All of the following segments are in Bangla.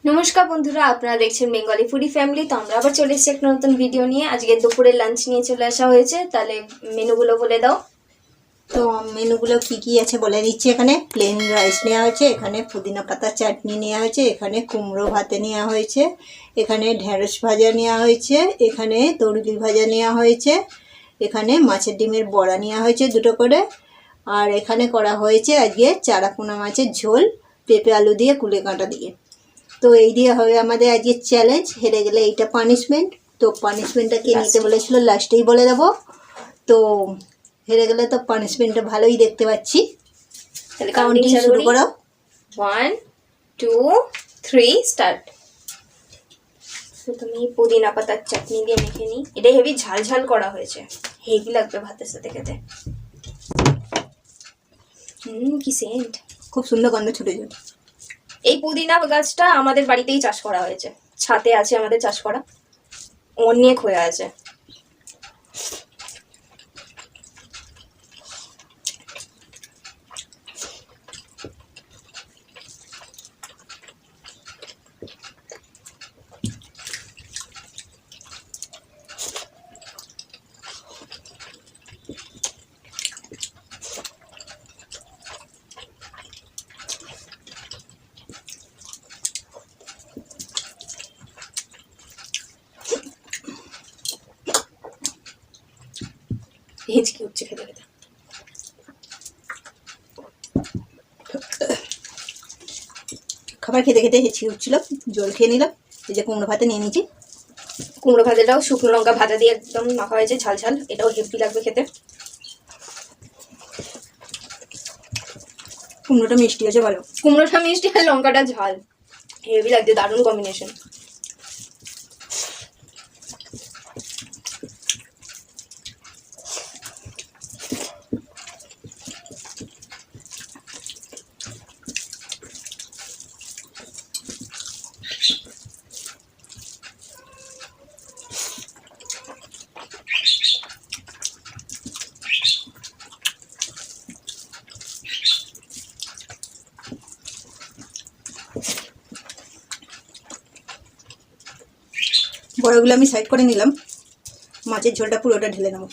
নমস্কার বন্ধুরা, আপনারা দেখছেন বেঙ্গলি ফুডি ফ্যামিলি। তো আমরা আবার চলে এসেছি একটা নতুন ভিডিও নিয়ে। আজকে দুপুরের লাঞ্চ নিয়ে চলে আসা হয়েছে। তাহলে মেনুগুলো বলে দাও। তো মেনুগুলো কি কি আছে বলে দিচ্ছি। এখানে প্লেন রাইস নেওয়া হয়েছে, এখানে পুদিনা পাতা চাটনি নেওয়া হয়েছে, এখানে কুমড়ো ভাতে নেওয়া হয়েছে, এখানে ঢেঁড়স ভাজা নেওয়া হয়েছে, এখানে তরুলি ভাজা নেওয়া হয়েছে, এখানে মাছের ডিমের বড়া নেওয়া হয়েছে দুটো করে, আর এখানে করা হয়েছে আজকে চারাপোনা মাছের ঝোল পেঁপে আলু দিয়ে কুলেকাঁটা দিয়ে। তো এই দিয়ে হবে আমাদের আজকে চ্যালেঞ্জ। হেরে গেলে এইটা পানিশমেন্ট। তো পানিশমেন্টটা কে নিতে বলেছিল লাস্টেই বলে দেবো। তো হেরে গেলে তো পানিশমেন্টটা ভালোই দেখতে পাচ্ছি। তাহলে কাউন্টিং শুরু করো। 1 2 3 স্টার্ট। প্রথমে পুদিনা পাতার চাটনি দিয়ে মেখে নিই। এটা হেভি ঝাল ঝাল করা হয়েছে, হেভি লাগবে ভাতের সাথে খেতে। কি সেন্ট, খুব সুন্দর গন্ধ ছুটেছে। এই পুদিনা গাছটা আমাদের বাড়িতেই চাষ করা হয়েছে, ছাদে আছে আমাদের চাষ করা, অনেক হয়ে আছে। হিচকি উঠছে খেতে খেতে। খাবার খেতে খেতে হেঁচি উঠছিল, জল খেয়ে নিলাম। এই যে কুমড়ো ভাতে নিয়ে নিয়েছি। কুমড়ো ভাজাটাও শুকনো লঙ্কা ভাজা দিয়ে একদম মাখা হয়েছে, ঝাল ঝাল। এটাও হেভি লাগবে খেতে। কুমড়োটা মিষ্টি আছে ভালো। কুমড়োটা মিষ্টি আর লঙ্কাটা ঝাল, হেভি লাগছে, দারুণ কম্বিনেশন। বড়গুলো আমি সাইড করে নিলাম। মাছের ঝোলটা পুরোটা ঢেলে নেব।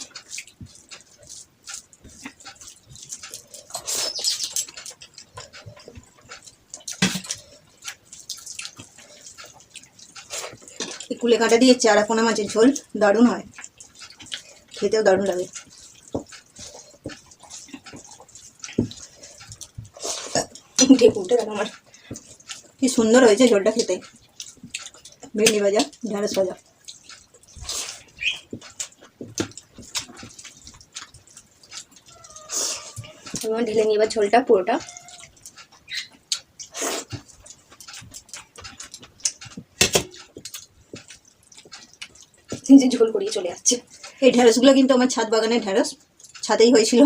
এই কুলেকাঁটা দিয়ে চারাপোনা মাছের ঝোল দারুণ হয়, খেতেও দারুণ লাগে। আমার কি সুন্দর হয়েছে ঝোলটা খেতে। ভেন্ডি ভাজা, ঢেঁড়স ভাজা। ঢেলে নিই এবার ঝোলটা পুরোটা। যে ঝোল করিয়ে চলে যাচ্ছে। এই ঢেঁড়সগুলো কিন্তু আমার ছাদ বাগানের ঢেঁড়স, ছাদেই হয়েছিল,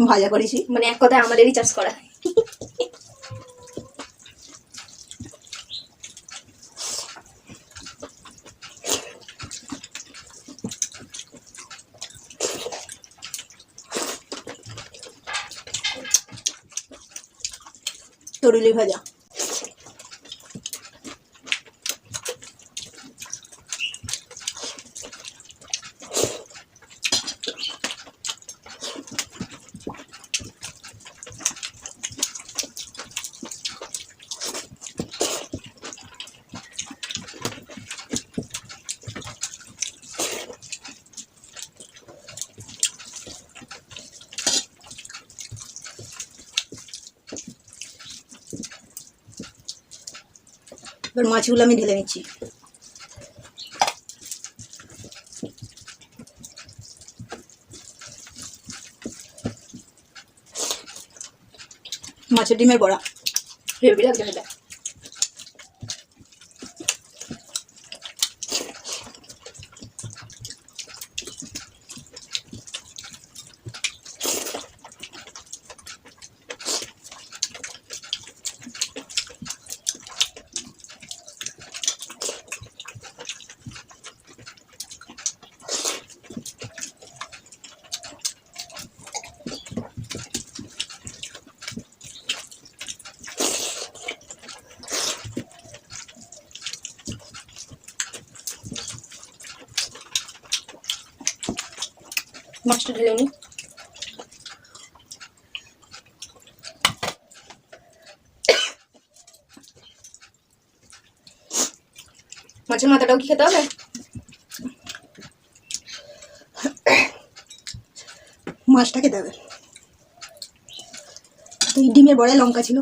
ভাজা করেছি। মানে এক কথায় আমাদেরই চাষ করা। তরুলি ভাজা। এবার মাছগুলো আমি ঢেলে নিচ্ছি। মাছের ডিমের বড়া হেভি লাগছে খেতে। মাছটা ঢেলে নি। মাছের মাথাটাও কি খেতে হবে? মাছটা খেতে হবে। তো এই ডিমের বড়ায় লঙ্কা ছিল,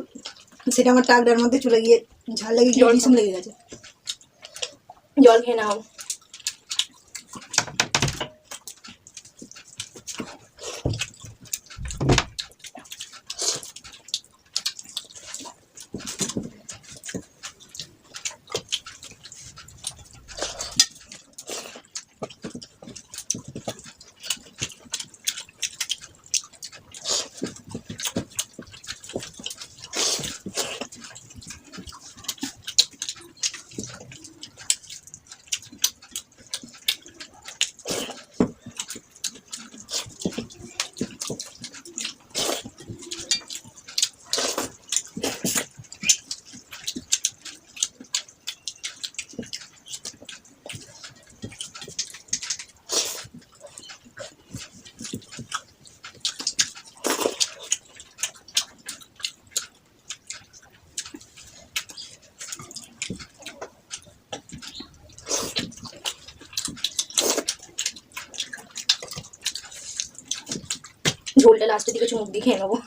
সেটা আমার টাকটার মধ্যে চলে গিয়ে ঝাল লেগে গিয়ে ভীষণ লেগে গেছে। জল খেয়ে নাও। ঝোলটা লাস্টের দিকে চুমুক দিয়ে খেয়ে নেবো।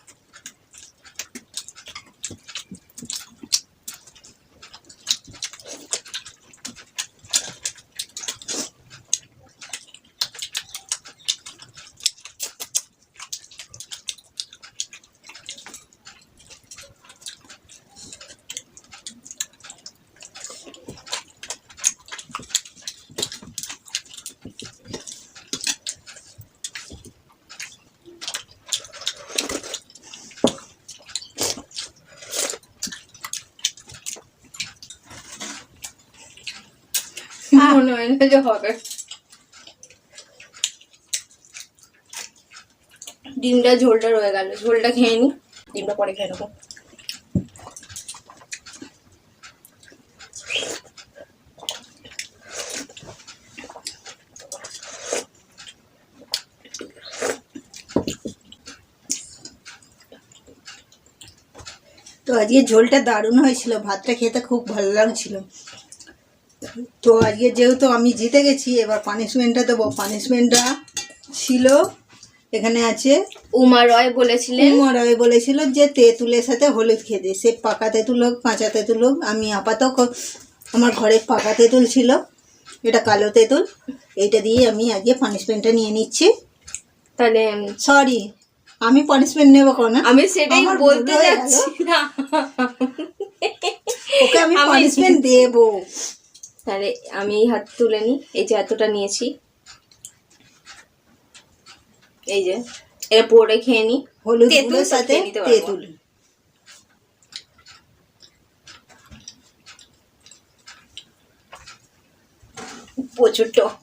মনে হয় না যে হবে। ডিমটা ঝোলটা রয়ে গেল, ঝোলটা খেয়ে নি, ডিমটা পরে খেয়ে নেবো। তো আজকে ঝোলটা দারুণ হয়েছিল, ভাতটা খেতে খুব ভালো লাগছিল। তো আজকে যেহেতু আমি জিতে গেছি, এবার পানিশমেন্টটা দেবো। পানিশমেন্টটা ছিল, এখানে আছে উমা রয় বলেছিলেন, উমা রয় বলেছিল যে তেঁতুলের সাথে হলুদ খেতে। সে পাকা তেঁতুল হোক কাঁচা তেঁতুল হোক, আমি আপাতত আমার ঘরে পাকা তেঁতুল ছিল, এটা কালো তেঁতুল, এইটা দিয়ে আমি আজকে পানিশমেন্টটা নিয়ে নিচ্ছি। তাহলে সরি, আমি পানিশমেন্ট নেবো কেন? আমি সেটাই আমার বলতে ভুল হয়ে যাচ্ছি গেল। না। ওকে আমি পানিশমেন্ট দেবো। তাহলে আমি এই হাত তুলে নিই, এই যে এতটা নিয়েছি, এই যে এটা পরে খেয়ে নি। হলুদ তেঁতুল গুঁড়োর তো সাথে খেয়ে নিতে পারবো। তেঁতুল, প্রচুর টক।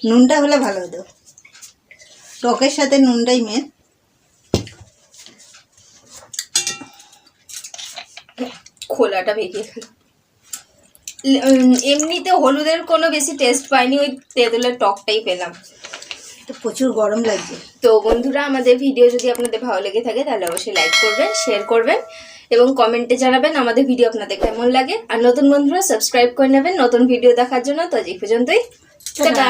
নুনটা হলে ভালো হতো, টকের সাথে নুনটাই মেন। খোলাটা বেরিয়ে গেল। এমনিতে হলুদের কোনো বেশি টেস্ট পাইনি, ওই তেঁতুলের টকটাই পেলাম। তো প্রচুর গরম লাগছে। তো বন্ধুরা, আমাদের ভিডিও যদি আপনাদের ভালো লেগে থাকে তাহলে অবশ্যই লাইক করবেন, শেয়ার করবেন এবং কমেন্টে জানাবেন আমাদের ভিডিও আপনাদের কেমন লাগে। আর নতুন বন্ধুরা সাবস্ক্রাইব করে নেবেন নতুন ভিডিও দেখার জন্য। তো আজ এই পর্যন্তই, টাটা।